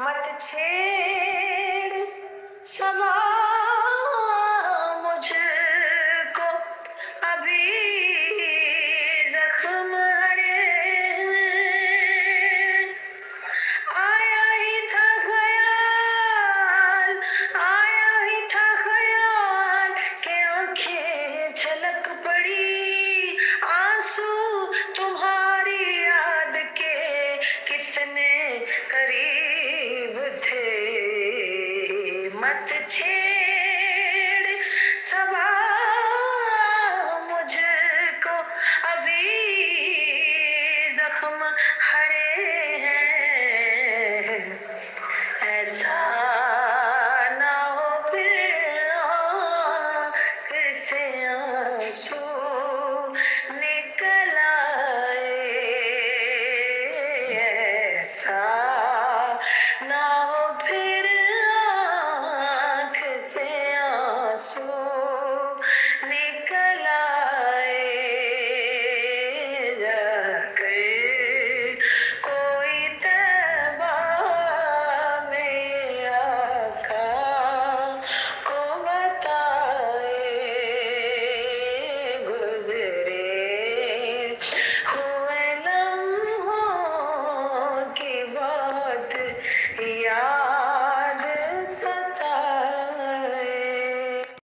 मत छेड़ समा मुझको अभी जख्म हरे आया ही था ख्याल के आंखें छलक पड़ी आंसू तुम्हारी याद के कितने करीब थे। मत छेड़ सबा मुझको अभी जख्म हरे हैं। ऐसा ना हो फिर आँख से आंसू निकल आए। ऐसा ना